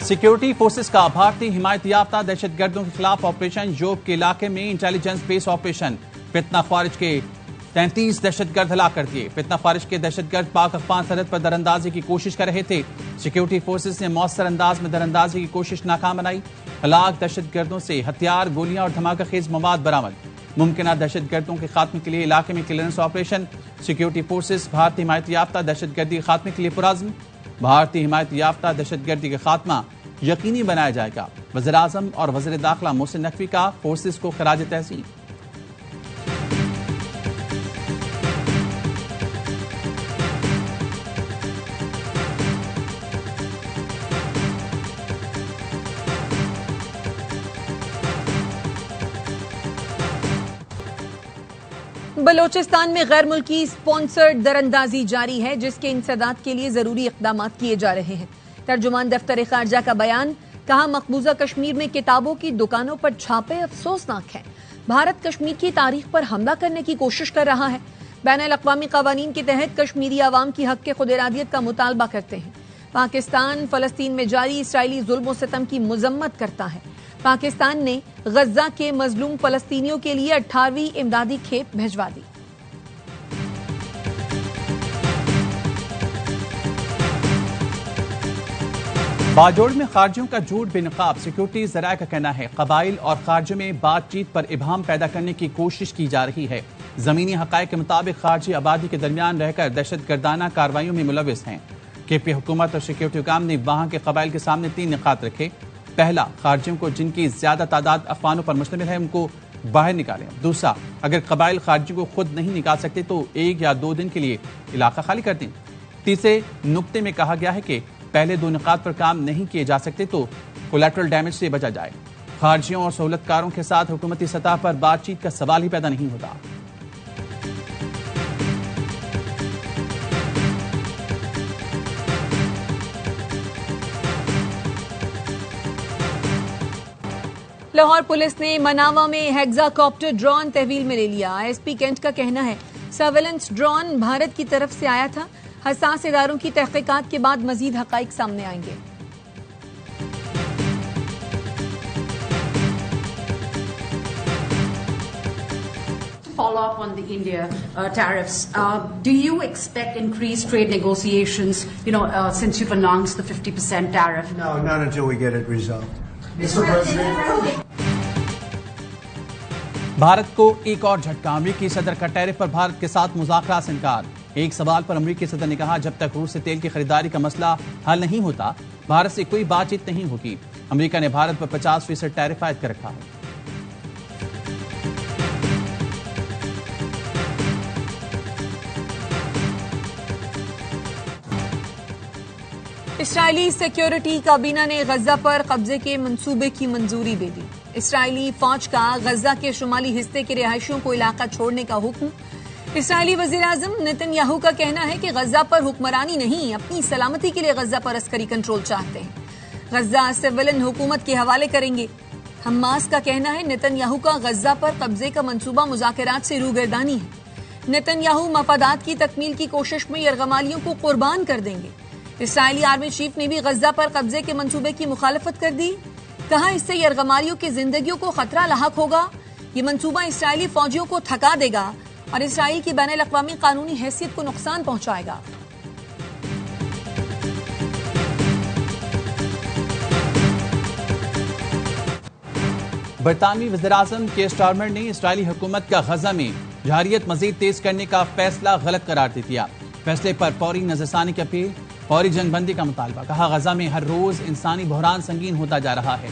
Security forces का भारतीय हिमायत याफ्ता दहशतगर्दों के खिलाफ ऑपरेशन जोब के इलाके में इंटेलिजेंस बेस ऑपरेशन। फितना ख्वारिज के 33 दहशतगर्द हलाक कर दिए। फितना ख्वारिज के दहशतगर्द पाक अफगान सरहद पर दरअंदाजी की कोशिश कर रहे थे। सिक्योरिटी फोर्सेस ने मौसर अंदाज में दरअंदाजी की कोशिश नाकाम बनाई। हलाक दहशतगर्दों से हथियार, गोलियां और धमाका खेज मवाद बरामद। मुमकिन दहशतगर्दों के खात्मे के लिए इलाके में क्लियरेंस ऑपरेशन। सिक्योरिटी फोर्सेस भारतीय हिमायत याफ्ता दहशतगर्दी के खात्मे के लिए पुरअज़्म। भारतीय हिमायत याफ्ता दहशतगर्दी का खात्मा यकीनी बनाया जाएगा। वज़ीर आज़म और वज़ीर दाखिला मोहसिन नकवी का फोर्सेस को खराज तहसीन। बलोचिस्तान में गैर मुल्की स्पॉन्सर्ड दरअंदाजी जारी है, जिसके इंसदाद के लिए जरूरी इक़दाम किए जा रहे हैं। तर्जुमान दफ्तर खारजा का बयान, कहा मकबूजा कश्मीर में किताबों की दुकानों पर छापे अफसोसनाक हैं। भारत कश्मीर की तारीख पर हमला करने की कोशिश कर रहा है। बैनुल अक़वामी क़वानीन के तहत कश्मीरी आवाम की हक़ खुदइरादियत का मुतालबा करते हैं। पाकिस्तान फ़लस्तीन में जारी इसराइली जुल्म सितम की मज़म्मत करता है। पाकिस्तान ने गज़ा के मजलूम फ़लस्तीनियों के लिए 18वीं इमदादी खेप भिजवा दी। बाजोड़ में खारजियों का झूठ बेनकाब। सिक्योरिटी ज़राए का कहना है कबाइल और खारजियों में बातचीत पर इबहम पैदा करने की कोशिश की जा रही है। जमीनी हक़ाइक़ के मुताबिक खारजी आबादी के दरमियान रहकर दहशत गर्दाना कार्रवाइयों में मुलविस हैं। केपी हुकूमत और सिक्योरिटी हुकाम ने वहां के कबाइल के सामने 3 निकात रखे। पहला, खारजियों को जिनकी ज्यादा तादाद अफवानों पर मुश्तमिल है उनको बाहर निकालें। दूसरा, अगर कबाइल खारजियों को खुद नहीं निकाल सकते तो 1 या 2 दिन के लिए इलाका खाली कर दें। तीसरे नुक्ते में कहा गया है कि पहले 2 निकात पर काम नहीं किए जा सकते तो कोलैटरल डैमेज से बचा जाए। खारजियों और सहूलतकारों के साथ हुकूमती सतह पर बातचीत का सवाल ही पैदा नहीं होता। लाहौर पुलिस ने मनावा में हेक्साकॉप्टर ड्रोन तहवील में ले लिया। एसपी कैंट का कहना है सर्वेलेंस ड्रोन भारत की तरफ से आया था। हसास इदारों की तहकीकात के बाद मजीद हकाइक सामने आएंगे। Follow up on the India tariffs. Do you expect increased trade negotiations, since you've announced the 50% tariff? No, not until we get it resolved. Mr. President. Bharat को एक और झटका। अमरीकी सदर का टैरिफ पर भारत के साथ मुज़ाकरात से इनकार। एक सवाल पर अमरीकी सदर ने कहा जब तक रूस से तेल की खरीदारी का मसला हल नहीं होता भारत से कोई बातचीत नहीं होगी। अमरीका ने भारत पर 50% टैरिफ आयद कर रखा है। इसराइली सिक्योरिटी काबीना ने गजा पर कब्जे के मंसूबे की मंजूरी दे दी। इसराइली फौज का गजा के शुमाली हिस्से के रिहायशियों को इलाका छोड़ने का हुक्म। इसराइली वजीर आजम नेतन्याहू का कहना है कि गजा पर हुक्मरानी नहीं, अपनी सलामती के लिए गजा पर अस्करी कंट्रोल चाहते हैं। गजा सिविलियन हुकूमत के हवाले करेंगे। हमास का कहना है नेतन्याहू का गजा पर कब्जे का मंसूबा मुज़ाकरात से रूगर्दानी है। नेतन्याहू मफादात की तकमील की कोशिश में यरगमालियों को कुर्बान कर देंगे। इसराइली आर्मी चीफ ने भी गजा पर कब्जे के मंसूबे की मुखालफत कर दी। कहा इससे यरगमालियों की जिंदगियों को खतरा लाहक होगा। ये मंसूबा इसराइली फौजियों को थका देगा और इसराइल की बैनुल अक़वामी कानूनी हैसियत को नुकसान पहुंचाएगा। बरतानवी वज़ीर-ए-आज़म के स्टारमर ने इसराइली हुकूमत का गजा में जहारियत मजीद तेज करने का फैसला गलत करार दे दिया। फैसले पर फौरी नजरसानी की अपील, फौरी जंगबंदी का मुतालबा। कहा गजा में हर रोज इंसानी बहरान संगीन होता जा रहा है।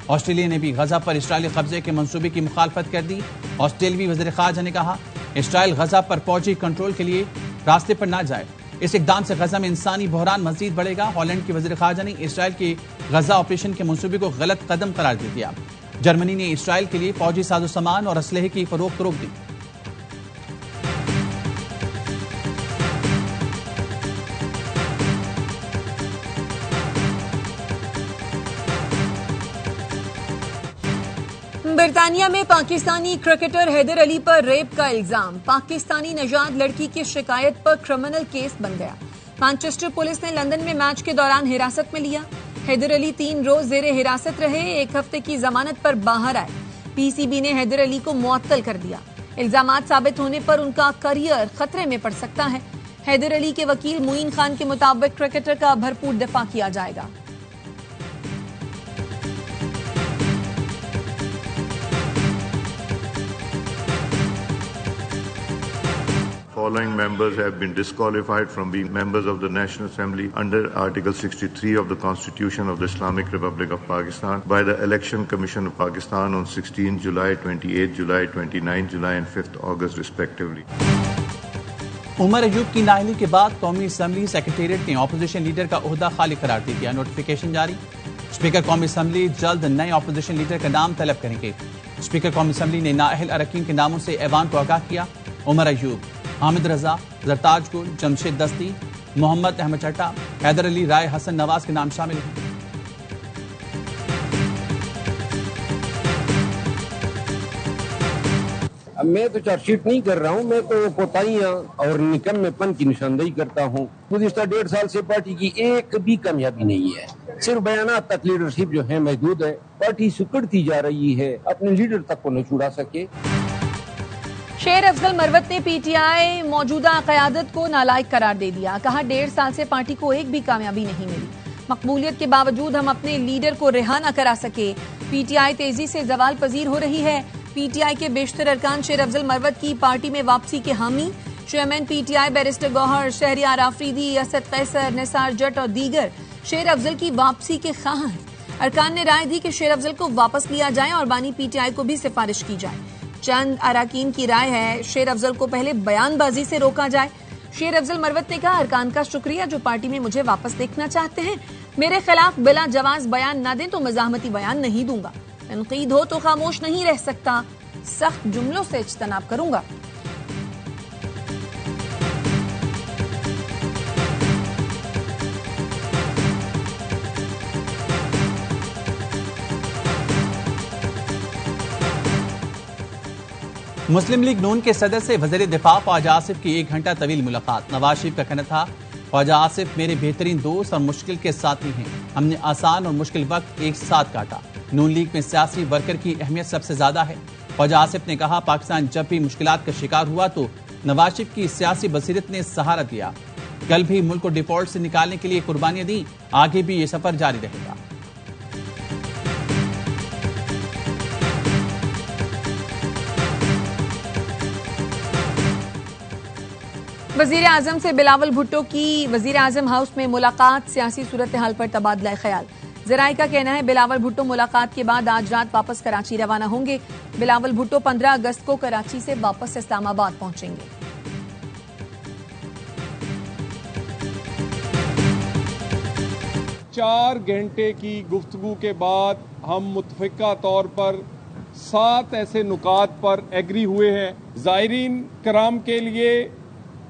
ऑस्ट्रेलिया ने भी गजा पर इसराइली कब्जे के मंसूबे की मुखालफत कर दी। ऑस्ट्रेलियावी वज़ीर ख़ारजा ने कहा इसराइल गजा पर फौजी कंट्रोल के लिए रास्ते पर ना जाए। इस इक़दाम से गजा में इंसानी बहरान मजीद बढ़ेगा। हॉलैंड की वज़ीर ख़ारजा ने इसराइल के गजा ऑपरेशन के मंसूबे को गलत कदम करार दे दिया। जर्मनी ने इसराइल के लिए फौजी साजो सामान और असलहे की फरोख्त रोक दी। बरतानिया में पाकिस्तानी क्रिकेटर हैदर अली पर रेप का इल्जाम। पाकिस्तानी नजाद लड़की की शिकायत पर क्रिमिनल केस बन गया। मैनचेस्टर पुलिस ने लंदन में मैच के दौरान हिरासत में लिया। हैदर अली 3 रोज जेर हिरासत रहे, 1 हफ्ते की जमानत पर बाहर आए। पीसीबी ने हैदर अली को मुअत्तल कर दिया। इल्जामात साबित होने पर उनका करियर खतरे में पड़ सकता है। हैदर अली के वकील मुईन खान के मुताबिक क्रिकेटर का भरपूर दिफा किया जाएगा। Following members have been disqualified from being members of the National Assembly under Article 63 of the Constitution of the Islamic Republic of Pakistan by the Election Commission of Pakistan on 16 July, 28 July, 29 July and 5th August respectively. Umar Ayub की नाअहली के बाद कौमी assembly secretariat ने opposition leader का ओहदा खाली करार दे दिया। नोटिफिकेशन जारी। स्पीकर कौमी असम्बली जल्द नए ऑपोजिशन लीडर का नाम तलब करेंगे। स्पीकर कौमी असम्बली ने नाअहल अरकान के नामों से ऐवान को आगाह किया। उमर अयूब, हामिद रजा, जरताज गुल, जमशेद दस्ती, मोहम्मद अहमद चट्टा, हैदर अली, राय हसन नवाज के नाम शामिल हैं। मैं तो चार्जशीट नहीं कर रहा हूँ, मैं तो कोताहियां और निकम्मेपन की निशानदेही करता हूँ। गुज़िश्ता 1.5 साल से पार्टी की एक भी कामयाबी नहीं है। सिर्फ बयानात तक लीडरशिप जो है महदूद है। पार्टी सिकुड़ती जा रही है, अपने लीडर तक को न छुड़ा सके। शेर अफजल मरवत ने पीटीआई मौजूदा क़यादत को नालायक करार दे दिया। कहा 1.5 साल से पार्टी को एक भी कामयाबी नहीं मिली। मकबूलियत के बावजूद हम अपने लीडर को रिहा न करा सके। पीटीआई तेजी से जवाल पजीर हो रही है। पीटीआई के बेशतर अरकान शेर अफजल मरवत की पार्टी में वापसी के हामी। Chairman PTI barrister Gohar, Shehryar Afridi, Asad Qaiser, Nisar Jat और दीगर शेर अफजल की वापसी के ख्वाह हैं। अरकान ने राय दी कि शेर अफजल को वापस लिया जाए और बानी पीटीआई को भी सिफारिश की जाए। चंद अरकान की राय है शेर अफजल को पहले बयानबाजी से रोका जाए। शेर अफजल मरवत ने कहा, अरकान का शुक्रिया जो पार्टी में मुझे वापस देखना चाहते हैं। मेरे खिलाफ बिला जवाज बयान न दें तो मज़ाहमती बयान नहीं दूंगा। तनकीद हो तो खामोश नहीं रह सकता। सख्त जुमलों से इज्तनाब करूंगा। मुस्लिम लीग नून के सदर से वज़ीर दिफा ख्वाजा आसिफ की 1 घंटा तवील मुलाकात। नवाज शरीफ का कहना था, ख्वाजा आसिफ मेरे बेहतरीन दोस्त और मुश्किल के साथी हैं। हमने आसान और मुश्किल वक्त एक साथ काटा। नून लीग में सियासी वर्कर की अहमियत सबसे ज्यादा है। ख्वाजा आसिफ ने कहा, पाकिस्तान जब भी मुश्किलात का शिकार हुआ तो नवाज शरीफ की सियासी बसीरत ने सहारा दिया। कल भी मुल्क को डिफॉल्ट से निकालने के लिए कुर्बानियां दी। आगे भी ये सफर जारी रहेगा। वजीर आजम से बिलावल भुट्टो की वजीर आजम हाउस में मुलाकात। सियासी सूरत हाल पर तबादला ख्याल। जराये का कहना है बिलावल भुट्टो मुलाकात के बाद आज रात वापस कराची रवाना होंगे। बिलावल भुट्टो 15 अगस्त को कराची से वापस इस्लामाबाद पहुंचेंगे। चार घंटे की गुफ्तगू के बाद हम मुत्तफ़िका तौर पर 7 ऐसे नुकात पर एग्री हुए हैं। ज़ायरीन कराम के लिए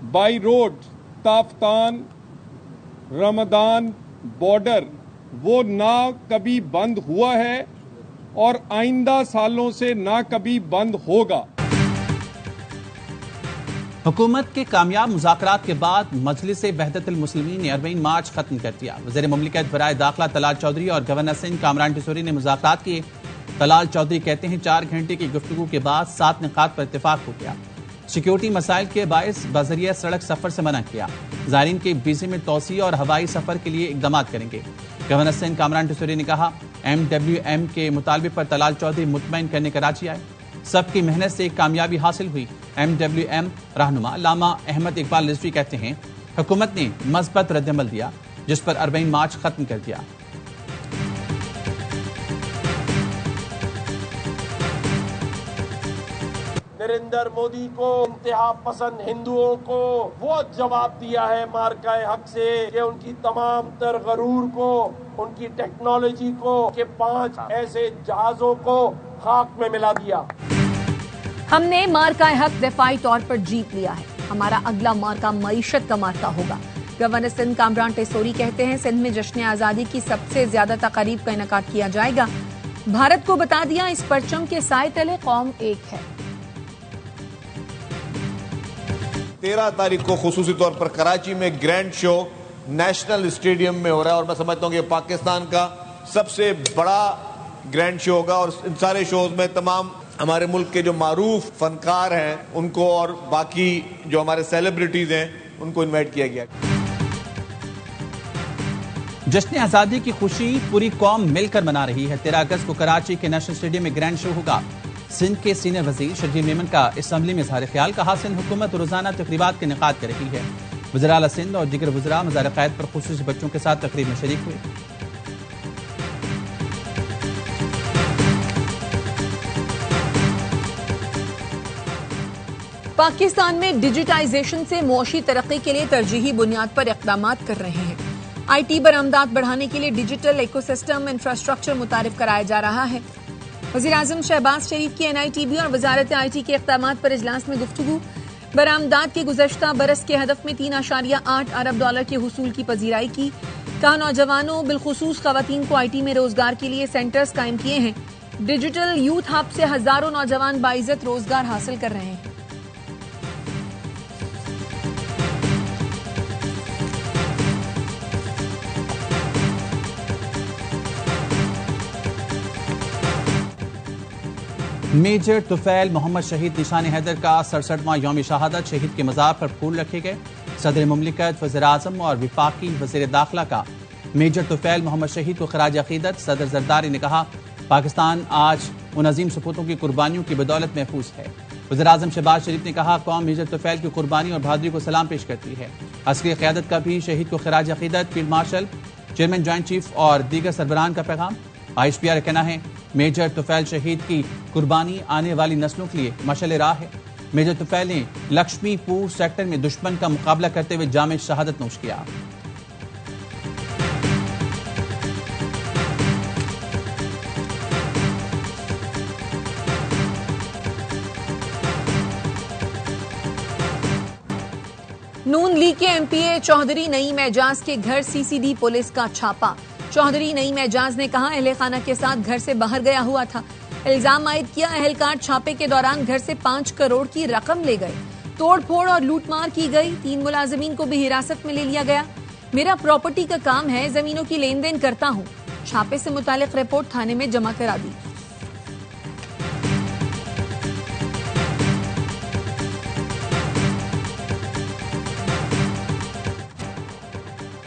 by road Taftan Ramadan border वो ना कभी बंद हुआ है और आइंदा सालों से ना कभी बंद होगा। हुकूमत के कामयाब मुज़ाकरात के बाद मजलिस वहदतुल मुस्लिमीन ने 40 मार्च खत्म कर दिया। वज़ीर मुमलिकत बराए दाखिला तलाल चौधरी और गवर्नर सिंध कामरान टिसोरी ने मुज़ाकरात किए। तलाल चौधरी कहते हैं 4 घंटे की गुफ्तगू के बाद 7 निकात पर इत्तेफाक हो गया। सिक्योरिटी मसाइल के बायस बजरिया सड़क सफर से मना किया। ज़ायरीन के वीज़े में तोसी और हवाई सफर के लिए इकदाम करेंगे। गवर्नर सिंध कामरान टिसोरी ने कहा, MWM के मुतालबे पर तलाल चौधरी मुतमईन करने कराची आए। सबकी मेहनत से कामयाबी हासिल हुई। MWM रहनुमा लामा अहमद इकबाल रिजवी कहते हैं, हुकूमत ने मस्बत रद्दअमल दिया जिस पर 40 मार्च खत्म कर दिया। नरेंद्र मोदी को इंतहा पसंद हिंदुओं को वो जवाब दिया है मार्काए हक से कि उनकी तमाम तर गरूर को, उनकी टेक्नोलॉजी को, के 5 ऐसे जहाजों को खाक में मिला दिया। हमने मार्काए हक दिफाई तौर पर जीत लिया है। हमारा अगला मार्का मईशत का मार्का होगा। गवर्नर सिंध कामरान टिसोरी कहते हैं, सिंध में जश्न आजादी की सबसे ज्यादा तकारीब का इनेकाद किया जाएगा। भारत को बता दिया इस परचम के साए तले कौम एक है। 13 तारीख को खुसूसी तौर पर कराची में ग्रैंड शो नेशनल स्टेडियम में हो रहा है और मैं समझता हूँ कि पाकिस्तान का सबसे बड़ा ग्रैंड शो होगा और इन सारे शोज में तमाम हमारे मुल्क के जो मारूफ फनकार हैं उनको और बाकी जो हमारे सेलिब्रिटीज हैं उनको इनवाइट किया गया। जश्न आजादी की खुशी पूरी कौम मिलकर मना रही है। 13 अगस्त को कराची के नेशनल स्टेडियम में ग्रैंड शो होगा। सिंध के सीनियर वजीर शर्जील मेमन का असम्बली में इजहार ख्याल। कहा, सिंध हुकूमत रोजाना तकरीबात के इनेकाद कर रही है। वज़ीर आला सिंध और दीगर वज़रा मज़ार क़ैद पर खुसूसी बच्चों के साथ तकरीब में शरीक हुए। पाकिस्तान में डिजिटाइजेशन से मुआशी तरक्की के लिए तरजीही बुनियाद पर इक़दामात कर रहे हैं। IT बरामदात बढ़ाने के लिए डिजिटल इकोसिस्टम इंफ्रास्ट्रक्चर मुतारिफ कराया जा रहा है। वज़ीर आज़म शहबाज शरीफ की NITB और वजारत IT के इक़दामात पर इजलास में गुफ्तगू। बरामदात के गुज़श्ता बरस के हदफ में $3.8 अरब के हुसूल की पजीराई की। कहा, नौजवानों बिलखुसूस ख़वातीन को IT में रोजगार के लिए सेंटर्स कायम किए हैं। डिजिटल यूथ हब से हजारों नौजवान बाइज्जत रोजगार हासिल कर रहे हैं। मेजर तुफैल मोहम्मद शहीद निशान हैदर का 67वां यौम शहादत। शहीद के मज़ार पर फूल रखे गए। सदर मुमलिकत, वज़ीर आज़म और विफाकी वज़ीर दाखिला का मेजर तुफैल मोहम्मद शहीद को खराज अकीदत। सदर जरदारी ने कहा, पाकिस्तान आज उन अजीम सपूतों की कुर्बानियों की बदौलत महफूज है। वज़ीर आज़म शहबाज शरीफ ने कहा, कौम मेजर तुफैल की कुर्बानी और बहादुरी को सलाम पेश करती है। अस्करी क़यादत का भी शहीद को खराज अकीदत। Field marshal, chairman joint chief और दीगर सरबराहान का पैगाम। IHPR का कहना है, मेजर तुफैल शहीद की कुर्बानी आने वाली नस्लों के लिए मशाल राह है। मेजर तुफैल ने लक्ष्मीपुर सेक्टर में दुश्मन का मुकाबला करते हुए जामे शहादत नोश किया। नून लीग के MPA चौधरी नईम एजाज के घर CCD पुलिस का छापा। चौधरी नईम एजाज ने कहा, अहले खाना के साथ घर से बाहर गया हुआ था। इल्जाम आयद किया, अहलकार छापे के दौरान घर से 5 करोड़ की रकम ले गए। तोड़ फोड़ और लूटमार की गई। 3 मुलाजिमीन को भी हिरासत में ले लिया गया। मेरा प्रॉपर्टी का काम है, जमीनों की लेन देन करता हूँ। छापे से मुतालिक रिपोर्ट थाने में जमा करा दी।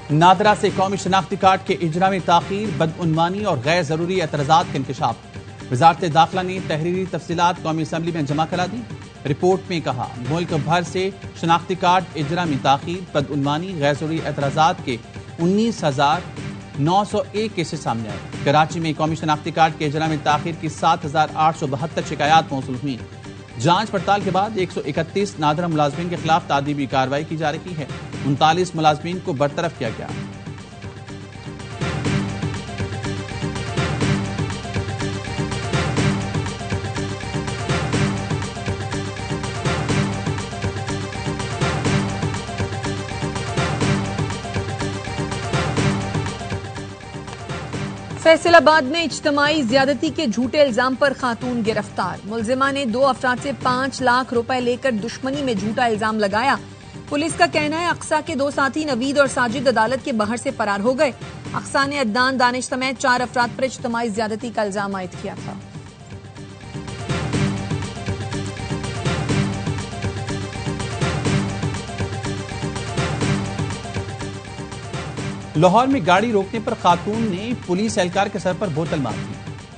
नादरा से कौमी शनाख्ती कार्ड के इजरा में ताखीर, बदउनवानी और गैर जरूरी एतराजात के इंकशाफ। वजारत दाखिला ने तहरीरी तफसीलात कौमी असम्बली में जमा करा दी। रिपोर्ट में कहा, मुल्क भर से शनाख्ती कार्ड इजरा में ताखीर, बदउनवानी, गैर जरूरी एतराजात के 19,901 केसेस सामने आए। कराची में कौमी शनाख्ती कार्ड के इजरा में ताखीर की 7,872 शिकायत मौसूल हुई। जांच पड़ताल के बाद 131 नादरा मुलाजमीन के खिलाफ तादीबी कार्रवाई की जा रही है। 39 मुलाजमीन को बरतरफ किया गया। फैसलाबाद में इज्तमाई ज्यादती के झूठे इल्जाम पर खातून गिरफ्तार। मुलजिमा ने 2 अफराद से 5 लाख रुपए लेकर दुश्मनी में झूठा इल्जाम लगाया। पुलिस का कहना है, अक्सा के 2 साथी नवीद और साजिद अदालत के बाहर से फरार हो गए। अक्सा ने अदनान दानिश समेत 4 अफराद पर इज्तमाई ज्यादती का इल्जाम आयद किया था। लाहौर में गाड़ी रोकने पर खातून ने पुलिस एहलकार के सर पर बोतल मार दी।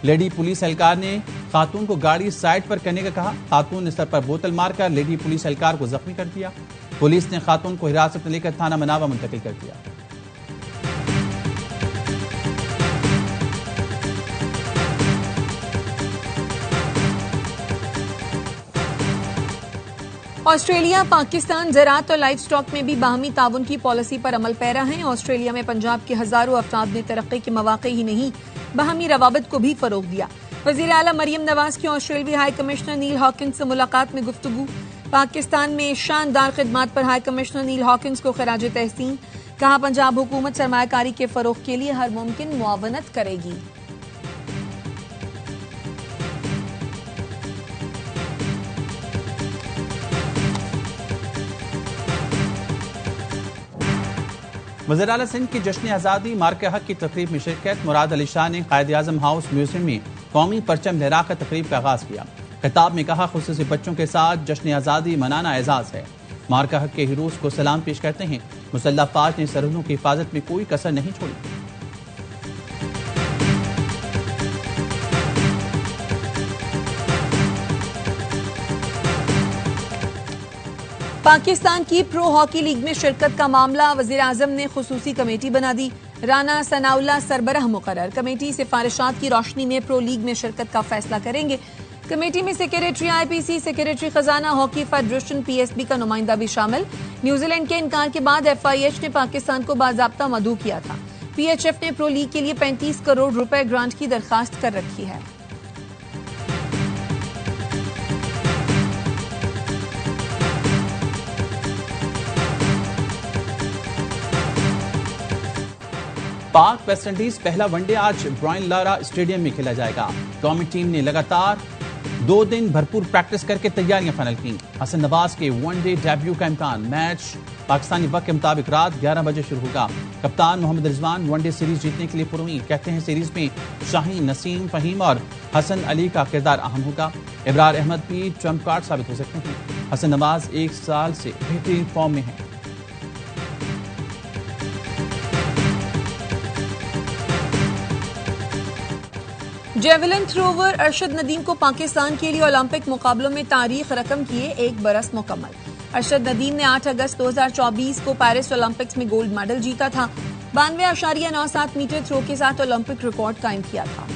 लेडी पुलिस एहलकार ने खातून को गाड़ी साइड पर करने का कहा। खातून ने सर पर बोतल मारकर लेडी पुलिस एहलकार को जख्मी कर दिया। पुलिस ने खातून को हिरासत में लेकर थाना मनावा मुंतकिल कर दिया। ऑस्ट्रेलिया, पाकिस्तान ज़राअत और लाइफ स्टॉक में भी बाहमी ताउन की पॉलिसी पर अमल पैरा है। ऑस्ट्रेलिया में पंजाब के हजारों अफराद ने तरक्की के मौके ही नहीं, बाहमी रवाबत को भी फरोग दिया। वज़ीर आला मरियम नवाज की ऑस्ट्रेलियाई हाई कमिश्नर नील हॉकिंस से मुलाकात में गुफ्तगू। पाकिस्तान में शानदार खिदमात पर हाई कमिश्नर नील हॉकिंस को खराज तहसीन। कहा, पंजाब हुकूमत सरमायाकारी के फरोग के लिए हर मुमकिन मुआवनत करेगी। वज़ीर आला सिंध की जश्न आज़ादी मार्के हक की तकरीब में शिरकत। मुराद अली शाह ने कायद आज़म हाउस म्यूजियम में कौमी परचम लहराकर तकरीब का आगाज किया। खिताब में कहा, खुसूसी बच्चों के साथ जश्न आज़ादी मनाना एजाज है। मार्का हक के हीरोज को सलाम पेश करते हैं। मुसल्लह फाज ने सरहदों की हिफाजत में कोई कसर नहीं छोड़ी। पाकिस्तान की प्रो हॉकी लीग में शिरकत का मामला, वजीर आजम ने खुसूसी कमेटी बना दी। राना सनाउल्लाह सरबराह मुकर्रर। कमेटी सिफारिशात की रोशनी में प्रो लीग में शिरकत का फैसला करेंगे। कमेटी में सेक्रेटरी आईपीसी, सेक्रेटरी खजाना, हॉकी फेडरेशन, पीएसबी का नुमाइंदा भी शामिल। न्यूजीलैंड के इनकार के बाद एफआईएच ने पाकिस्तान को बाज़ाब्ता मदऊ किया था। पीएचएफ ने प्रो लीग के लिए 35 करोड़ रुपए ग्रांट की दरखास्त कर रखी है। पाक वेस्टइंडीज पहला वनडे आज ब्रायन लारा स्टेडियम में खेला जाएगा। कौमी टीम ने लगातार 2 दिन भरपूर प्रैक्टिस करके तैयारियां फाइनल की। हसन नवाज के वनडे डेब्यू का इम्कान। मैच पाकिस्तानी वक्त के मुताबिक रात 11 बजे शुरू होगा। कप्तान मोहम्मद रिजवान वनडे सीरीज जीतने के लिए पुरुमीद। कहते हैं सीरीज में शाहीन, नसीम, फहीम और हसन अली का किरदार अहम होगा। इब्रार अहमद भी ट्रम्प कार्ड साबित हो सकते हैं। हसन नवाज 1 साल से बेहतरीन फॉर्म में है। जेवलिन थ्रोवर अरशद नदीम को पाकिस्तान के लिए ओलंपिक मुकाबलों में तारीख रकम किए 1 बरस मुकम्मल। अरशद नदीम ने 8 अगस्त 2024 को पेरिस ओलंपिक्स में गोल्ड मेडल जीता था। 92.97 मीटर थ्रो के साथ ओलंपिक रिकॉर्ड कायम किया था।